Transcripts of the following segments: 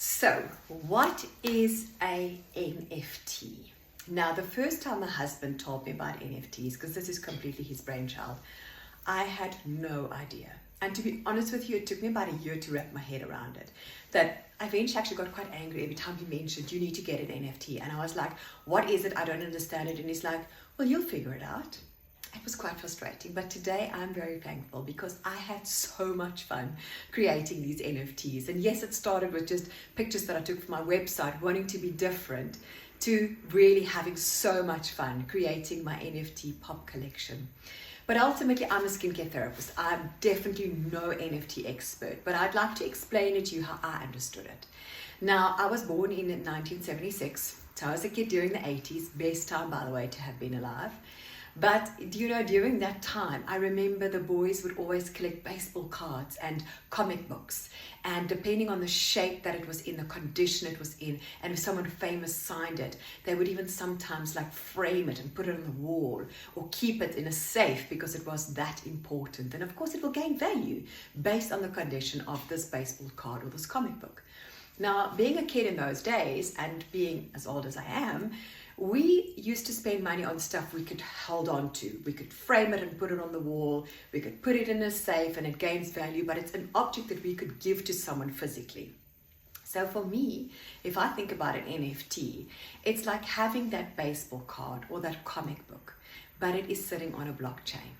So, what is a NFT? Now, the first time my husband told me about NFTs, because this is completely his brainchild, I had no idea. And to be honest with you, it took me about a year to wrap my head around it. That I eventually actually got quite angry every time he mentioned, you need to get an NFT. And I was like, what is it? I don't understand it. And he's like, well, you'll figure it out. It was quite frustrating, but today I'm very thankful because I had so much fun creating these NFTs. And yes, it started with just pictures that I took for my website, wanting to be different, to really having so much fun creating my NFT pop collection. But ultimately, I'm a skincare therapist. I'm definitely no NFT expert, but I'd like to explain it to you how I understood it. Now, I was born in 1976, so I was a kid during the 80s, best time, by the way, to have been alive. But during that time, I remember the boys would always collect baseball cards and comic books. And depending on the shape that it was in, the condition it was in, and if someone famous signed it, they would even sometimes frame it and put it on the wall or keep it in a safe because it was that important. And of course, it will gain value based on the condition of this baseball card or this comic book. Now, being a kid in those days and being as old as I am, we used to spend money on stuff we could hold on to. We could frame it and put it on the wall. We could put it in a safe and it gains value, but it's an object that we could give to someone physically. So for me, if I think about an NFT, it's like having that baseball card or that comic book, but it is sitting on a blockchain.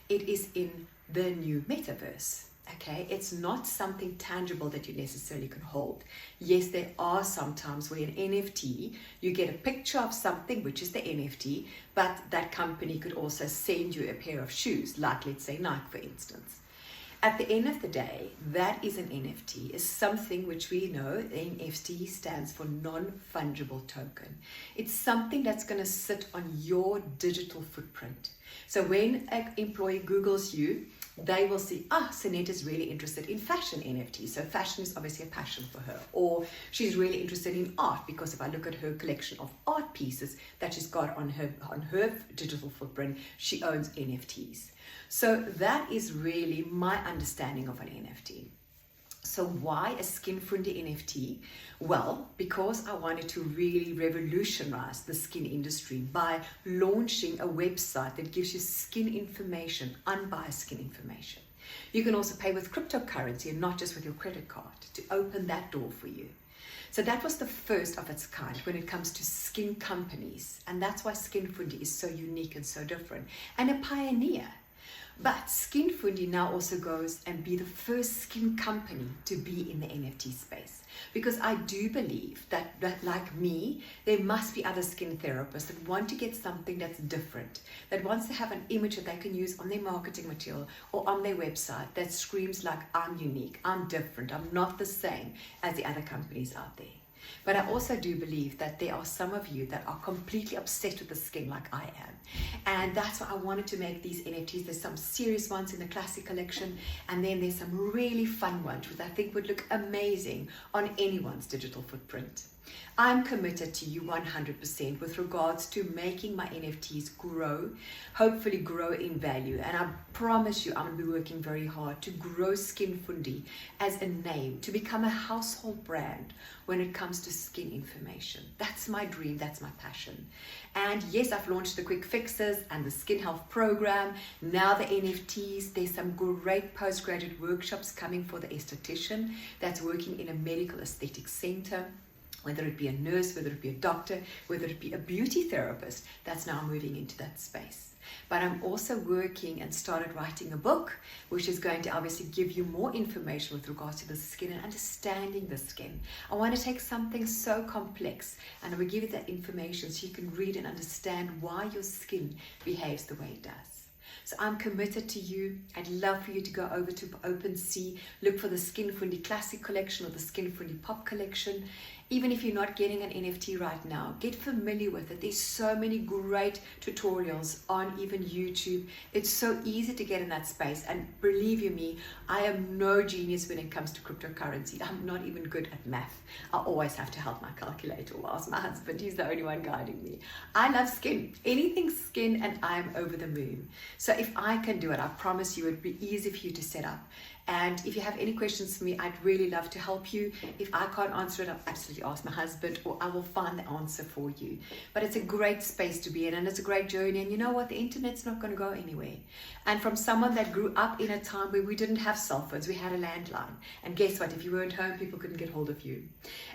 It is in the new metaverse. Okay, it's not something tangible that you necessarily can hold. Yes, there are some times where an NFT, you get a picture of something, which is the NFT, but that company could also send you a pair of shoes, like let's say Nike, for instance. At the end of the day, that is an NFT, is something which we know NFT stands for non-fungible token. It's something that's going to sit on your digital footprint. So when an employee Googles you, they will see, Sunette is really interested in fashion NFTs. So fashion is obviously a passion for her. Or she's really interested in art because if I look at her collection of art pieces that she's got on her digital footprint, she owns NFTs. So that is really my understanding of an NFT. So why a Skin Fundi NFT? Well, because I wanted to really revolutionize the skin industry by launching a website that gives you skin information, unbiased skin information. You can also pay with cryptocurrency and not just with your credit card to open that door for you. So that was the first of its kind when it comes to skin companies. And that's why Skin Fundi is so unique and so different and a pioneer. But Skin Fundi now also goes and be the first skin company to be in the NFT space. Because I do believe that like me, there must be other skin therapists that want to get something that's different, that wants to have an image that they can use on their marketing material or on their website that screams like, I'm unique, I'm different, I'm not the same as the other companies out there. But I also do believe that there are some of you that are completely obsessed with the skin like I am. And that's why I wanted to make these NFTs. There's some serious ones in the classic collection, and then there's some really fun ones which I think would look amazing on anyone's digital footprint. I'm committed to you 100% with regards to making my NFTs grow, hopefully grow in value. And I promise you, I'm going to be working very hard to grow Skin Fundi as a name, to become a household brand when it comes to skin information. That's my dream, that's my passion. And yes, I've launched the quick fixes and the skin health program. Now the NFTs, there's some great postgraduate workshops coming for the Aestititian that's working in a medical aesthetic center. Whether it be a nurse, whether it be a doctor, whether it be a beauty therapist, that's now moving into that space. But I'm also working and started writing a book, which is going to obviously give you more information with regards to the skin and understanding the skin. I want to take something so complex and I will give you that information so you can read and understand why your skin behaves the way it does. So I'm committed to you. I'd love for you to go over to OpenSea, look for the Skin Fundi Classic Collection or the Skin Fundi Pop Collection. Even if you're not getting an NFT right now, get familiar with it. There's so many great tutorials on even YouTube. It's so easy to get in that space. And believe you me, I am no genius when it comes to cryptocurrency. I'm not even good at math. I always have to help my calculator or ask my husband. He's the only one guiding me. I love skin. Anything skin and I'm over the moon. So if I can do it, I promise you it'd be easy for you to set up And if you have any questions for me, I'd really love to help you. If I can't answer it, I'll absolutely ask my husband, or I will find the answer for you. But it's a great space to be in, and it's a great journey. And you know what? The internet's not going to go anywhere. And from someone that grew up in a time where we didn't have cell phones, we had a landline. And guess what? If you weren't home, people couldn't get hold of you.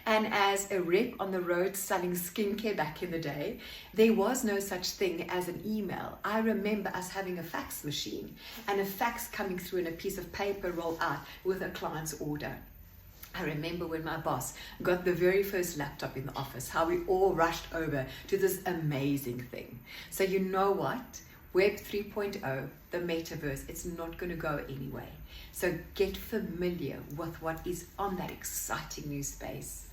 And as a rep on the road selling skincare back in the day, there was no such thing as an email. I remember us having a fax machine and a fax coming through in a piece of paper rolled out with a client's order. I remember when my boss got the very first laptop in the office, how we all rushed over to this amazing thing. So you know what? Web 3.0, the metaverse, it's not going to go anyway. So get familiar with what is on that exciting new space.